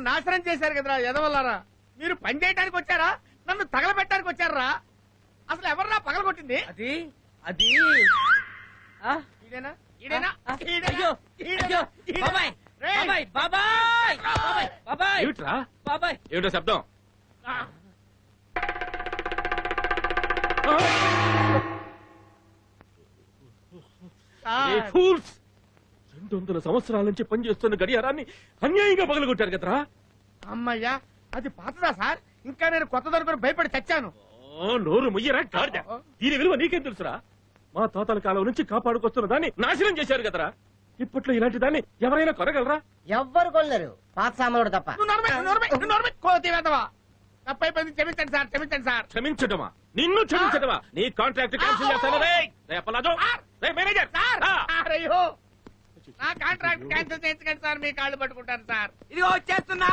నాశనం చేశారు కదరా ఎదవల్లారా. మీరు పని చేయడానికి వచ్చారా, నన్ను తగలబెట్టడానికి వచ్చారా? అసలు ఎవర్రా పగలగొట్టింది? అది అది ఈడేనా? ఈడేనా? అయ్యో అయ్యో బాబాయ్ బాబాయ్ బాబాయ్ బాబాయ్ బాబాయ్ ఏమిట్రా బాబాయ్ ఏమిటో శబ్దం? సార్, 200 సంవత్సరాల నుంచి పనిచేస్తున్న గడియారాన్ని అన్యాయంగా పగలగొట్టారు కదరా. అమ్మయ్యా, అది పాతదా సార్? ఇంకా నేను కొత్త దొరకని భయపడి చచ్చాను. నోరు ముయ్యరా గాడిద. దీని విలువ నీకేం తెలుసురా? మా తాతల కాలం నుంచి కాపాడుకొస్తున్న దాన్ని నాశనం చేశారు కదరా. ఇప్పట్లో ఇలాంటి దాన్ని ఎవరైనా కొనగలరా? ఎవ్వరు కొనలేరు, పాత సామాన్లు తప్ప. నువ్వు నోర్మై, నువ్వు నోర్మై, నువ్వు నోర్మై, కోతి వేదవా. తప్పైపోయింది, క్షమించండి సార్, క్షమించండి సార్. క్షమించటమా? నిన్ను క్షమించటమా? నీ కాంట్రాక్ట్ క్యాన్సిల్ చేస్తాను. మేనేజర్ సార్, అయ్యో, నా కాంట్రాక్ట్ క్యాన్సిల్ చేయించకండి సార్, మీ కాళ్ళు పట్టుకుంటాను సార్. ఇదిగో వచ్చేస్తున్నా.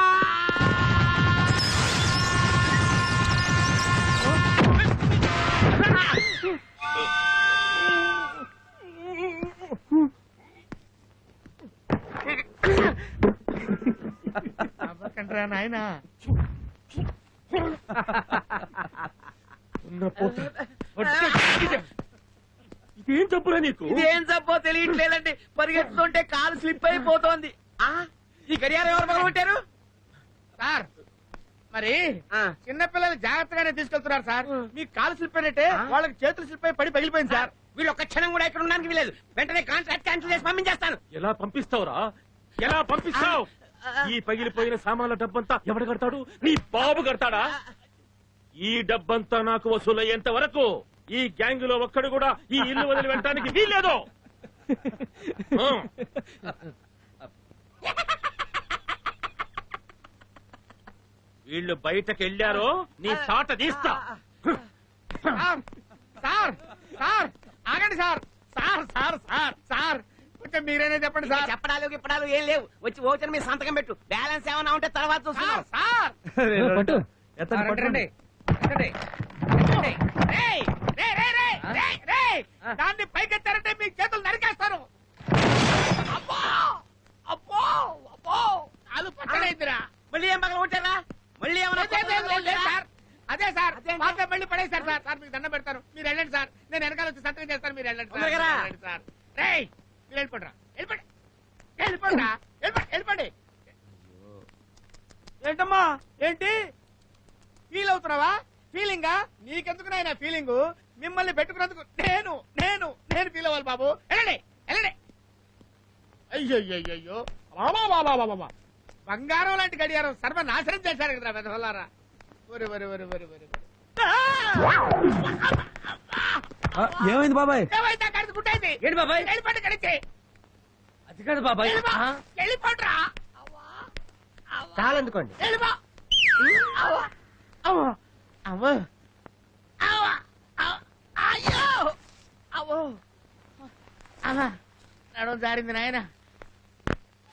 అవ్వకండ్రా నాయనా. ఇదేం తప్పురా నీకు? ఇదేం తప్పో తెలియట్లేదండి. పరిగెత్తుతుంటే కాలు స్లిప్ అయిపోతోంది. ఈ గడియారం ఎవరు పగలగొట్టారు? సార్, మరి చిన్నపిల్లలు జాగ్రత్తగానే తీసుకెళ్తున్నారు సార్. మీ కాలు స్లిప్ అయినట్టే వాళ్ళకి చేతులు స్లిప్ అయి పడి పగిలిపోయింది సార్. వీళ్ళు ఒక్క క్షణం కూడా ఇక్కడ ఉండడానికి వీలేదు. వెంటనే కాంట్రాక్ట్ క్యాన్సిల్ చేసి పంపించేస్తాను. ఎలా పంపిస్తావురా? ఎలా పంపిస్తావు? ఈ పగిలిపోయిన సామాన్ల డబ్బంతా ఎవడు కడతాడు? నీ బాబు కడతాడా? ఈ డబ్బంతా నాకు వసూలయ్యేంత వరకు ఈ గ్యాంగ్ లో ఒక్కడు కూడా ఈ ఇల్లు వదిలి వెళ్ళడానికి వీల్లేదు. వీళ్ళు బయటకు వెళ్ళారో నీ తాట తీస్తా. సార్, సార్, ఆగండి sir. Sir sir sir sir కొంచెం మీరేనే చెప్పండి సార్. చెప్పడాలు గిప్పడాలు ఏం లేవు. వచ్చి ఓచన మీద సంతకం పెట్టు. బ్యాలెన్స్ ఏమైనా ఉంటే తర్వాత చూస్తున్నాం. సార్, రండి. రేయ్, రేయ్, రేయ్, రేయ్, రేయ్, రేయ్, దాన్ని పైకెత్తారంటే మీ చేతులు నరికేస్తారు. అబ్బో, అబ్బో, అబ్బో, అది పక్కనైందిరా. మళ్ళీ ఏం పగల కొట్టారా? మళ్ళీ ఏమైనా సార్, అదే సార్, పాత మళ్ళీ పడేశారు సార్. సార్, మీకు దండం పెడతాను, మీరు వెళ్ళండి సార్. నేను వెనకాల వచ్చి సంతకం చేస్తాను, మీరు వెళ్ళండి సార్. తొందరగా రా. వెళ్ళండి సార్. రేయ్, మీరు వెళ్ళిపోండిరా, వెళ్ళిపోండి, వెళ్ళిపోండిరా, వెళ్ళిపోండి, వెళ్ళిపోండి. ఏంటమ్మా, ఏంటి ఫీల్ అవుతున్నావా? ఫీలింగా? నీకెందుకు నాయన ఫీలింగ్? మిమ్మల్ని పెట్టుకున్నందుకు నేను నేను నేను ఫీల్ అవ్వాలి బాబు. వెళ్ళండి, వెళ్ళండి. అయ్యో, బంగారం లాంటి గడియారం సర్వనాశనం చేశారు కదరా వెధవలారా. ఒరి ఒరి ఒరి ఒరి ఒరి. ఏమైంది బాబాయ్? ఏమైందా? కడిచి గుట్టయింది. ఏంటి బాబాయ్? వెళ్ళిపోండి కడిచి. అది కాదు బాబాయ్. వెళ్ళిపోండిరా. చాలందుకోండి. వెళ్ళిపో. అవ్వ, అవ్వ, అవ్వ, అవ్వ, అవ్వ, అయ్యో, అవ్వ, అవ్వ, నడుము జారింది నాయన.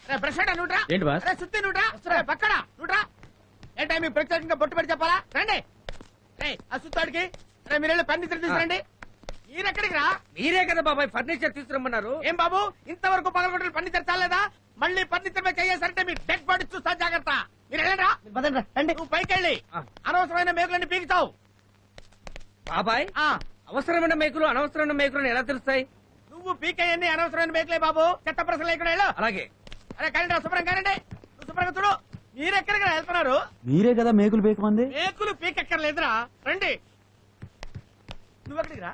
రే బ్రష్ నుట్రా. ఏంటి బాస్? రే సుత్తి నుట్రా. రే పక్కన నుట్రా. ఏంటా మీకు ప్రత్యేకంగా బొట్టు పెట్టి చెప్పాలా? రండి. రే ఆ సుత్తాడికి రే మీరు ఫర్నిచర్ తీసుకురండి. మీరెక్కడికి రా? మీరే కదా బాబాయ్ ఫర్నిచర్ తీసుకురమ్మన్నారు. ఏం బాబు, ఇంతవరకు పగలగొట్టిన ఫర్నిచర్ చాలేదా? మళ్ళీ ఫర్నిచర్ మీద చేసారంటే మీ డెడ్ బాడీ చూస్తా. జాగ్రత్త. మీరు వెళ్ళండిరా. రండి. నువ్వు పైకెళ్ళి అనవసరమైన మేకులన్నీ పీకుతావు. బాబాయ్ అవసరమైన మేకులు అనవసరమైన మేకులు ఎలా తెలుస్తాయి? నువ్వు పీకయ్యన్ని అనవసరమైన మేకులే బాబు. చెత్త ప్రశ్నలు లేకుండా వెళ్ళు. అలాగే. అరే కానీ శుభ్రం కానండి. నువ్వు శుభ్రంగా చూడు. మీరెక్కడికి వెళ్తున్నారు? మీరే కదా మేకులు పీకమంది. మేకులు పీకెక్కర్లేదురా. రండి. నువ్వెక్కడికి రా.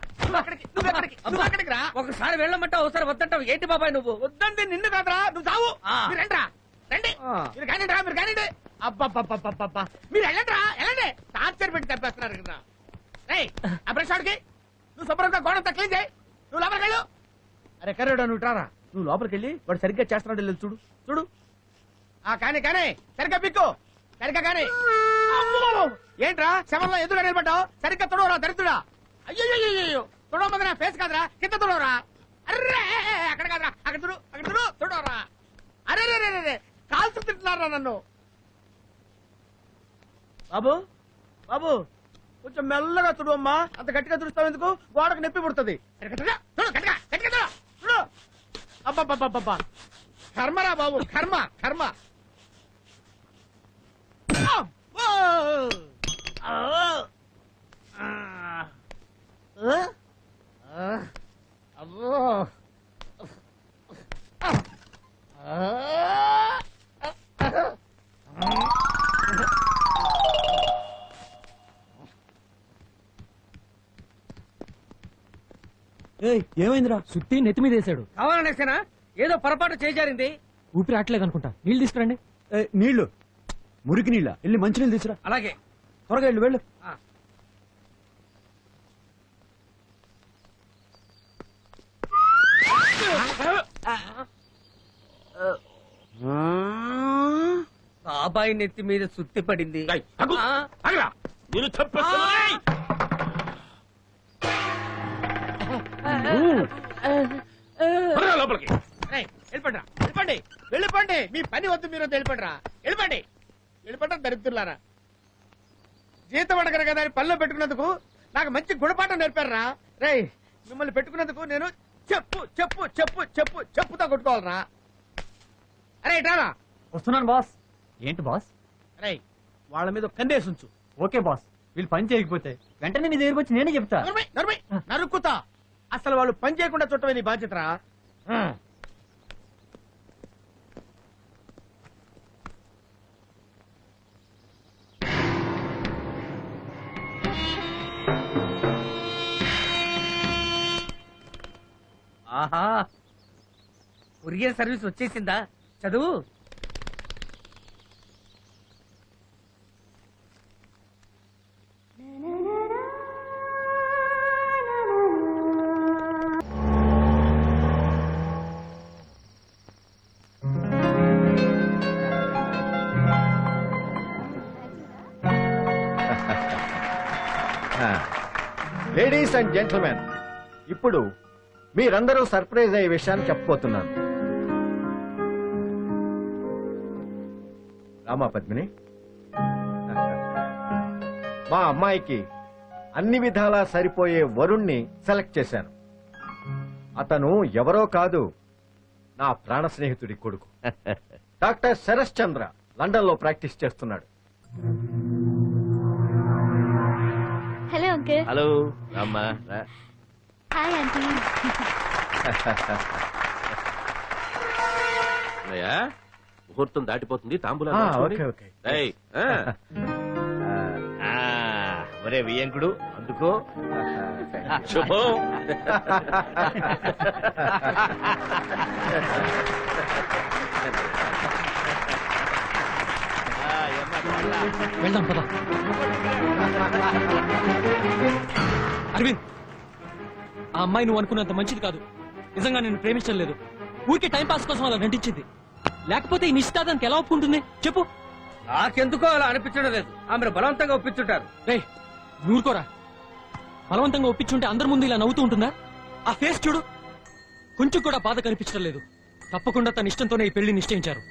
నువ్వెక్కడికి రా. ఒకసారి వెళ్ళమంటావు ఒకసారి వద్దంటావు. ఏంటి బాబాయ్ నువ్వు? వద్దండి నిన్ను కాదురా, నువ్వు చావు. ఆ. మీరు రండి రా. రండి. మీరు కానిండి రా, మీరు కానిండి. అబ్బబ్బబ్బబ్బబ్బా, మీరు వెళ్ళండి రా, వెళ్ళండి. టార్చర్ పెట్టి తప్పేస్తున్నారు కదా. రేయ్ ఆ బ్రష్ ఆడికి నువ్వు శుభ్రంగా గోడంతా క్లీన్ చేయి. నువ్వు లోపలికి వెళ్ళు. అరే కర్రోడా, నువ్వు రారా. నువ్వు లోపలికి వెళ్ళి వాడు సరిగ్గా చేస్తున్నాడు లేదు చూడు. చూడు. కానీ సరిగ్గా పిక్కు. సరిగ్గా కానీ. ఏంట్రా శవంలో ఎదురుగా నిలబడ్డావు? సరిగ్గా తుడవరా దరిద్రుడా. అయ్యో తుడవమంది నా ఫేస్ కాదురా, కింద తుడవరా. అర్రే అక్కడ కాదురా, అక్కడ తుడు, అక్కడ తుడు, తుడవరా. అరే రే కాల్చు తింటున్నారా నన్ను. బాబు బాబు కొంచెం మెల్లగా తుడవమ్మా. అంత గట్టిగా తుడుస్తావు ఎందుకు? గోడకు నొప్పి పుడుతుంది. అబ్బబ్బబ్బబ్బా, కర్మరా బాబు, కర్మ కర్మ. ఏయ్ ఏమైందిరా? సుత్తి నెత్తి మీద వేసాడు. కావాలనేసేనా? ఏదో పొరపాటు చేజారింది. ఊపిరి ఆటలేదు అనుకుంటా. నీళ్ళు తీసుకురండి. నీళ్లు మురికి నీళ్ళ వెళ్ళి మంచినీళ్ళు తీసురా. అలాగే. త్వరగా వెళ్ళు వెళ్ళు. బాబాయ్ నెత్తి మీద సుత్తి పడింది. ఏయ్, ఆగు, ఆగురా. నేను చంపేస్తాను. ఏయ్! త్వరగా లోపలికి. రేయ్, వెళ్ళిపోండి రా, వెళ్ళిపోండి వెళ్ళిపోండి. మీ పని వద్దు, మీరు వద్దు, వెళ్ళిపోండి రా, వెళ్ళిపోండి వెళ్ళిపోండి దరిద్రులారా. జీతం అడగరు కదా అని పనిలో పెట్టుకున్నందుకు నాకు మంచి గుణపాఠం నేర్పారా. రేయ్, మిమ్మల్ని పెట్టుకున్నందుకు నేను చెప్పు చెప్పు చెప్పు చెప్పు చెప్పుతో కొట్టుకోవాలరా. అరే ఇటారా. వస్తున్నాను బాస్. ఏంటి బాస్? రేయ్, వాళ్ళ మీద కన్నేసి ఉంచు. Okay boss. వీళ్ళు పని చేయకపోతే వెంటనే నీ దగ్గరికి వచ్చి నేనే చెప్తా. నరుక్కుతా. అసలు వాళ్ళు పని చేయకుండా చుట్టమే నీ బాధ్యతరా. ఆహా, కొరియర్ సర్వీస్ వచ్చేసిందా? చదువు. లేడీస్ అండ్ జెంట్మెన్, ఇప్పుడు మీరందరూ సర్ప్రైజ్ అయ్యే విషయాన్ని చెప్పబోతున్నాను. రామా పద్మిని, మా అమ్మాయికి అన్ని విధాలా సరిపోయే వరుణ్ణి సెలెక్ట్ చేశాను. అతను ఎవరో కాదు, నా ప్రాణ స్నేహితుడి కొడుకు. డాక్టర్ శరత్ చంద్ర లండన్ లో ప్రాక్టీస్ చేస్తున్నాడు. Hello uncle. హలో రామ్మా. Hi aunty. ముహూర్తం దాటిపోతుంది. తాంబూలం ఓకే ఓకే. ఒరే వియంకుడు, అందుకో. శుభం. వెళ్దాం పద. అరవింద్, ఆ అమ్మాయి నువ్వు అనుకున్నంత మంచిది కాదు. నిజంగా నేను ప్రేమించడం లేదు. ఊరికే టైం పాస్ కోసం అలా నటించింది. లేకపోతే ఈ నిశ్చితార్థానికి ఎలా ఒప్పుకుంటుంది చెప్పు? నాకెందుకో అలా అనిపించడం లేదు. ఆమె బలవంతంగా ఒప్పించుంటారు. రే నూరుకోరా. బలవంతంగా ఒప్పించుంటే అందరి ముందు ఇలా నవ్వుతూ ఉంటుందా? ఆ ఫేస్ చూడు, కొంచెం కూడా బాధ కనిపించడం లేదు. తప్పకుండా తన ఇష్టంతోనే ఈ పెళ్లి నిశ్చయించారు.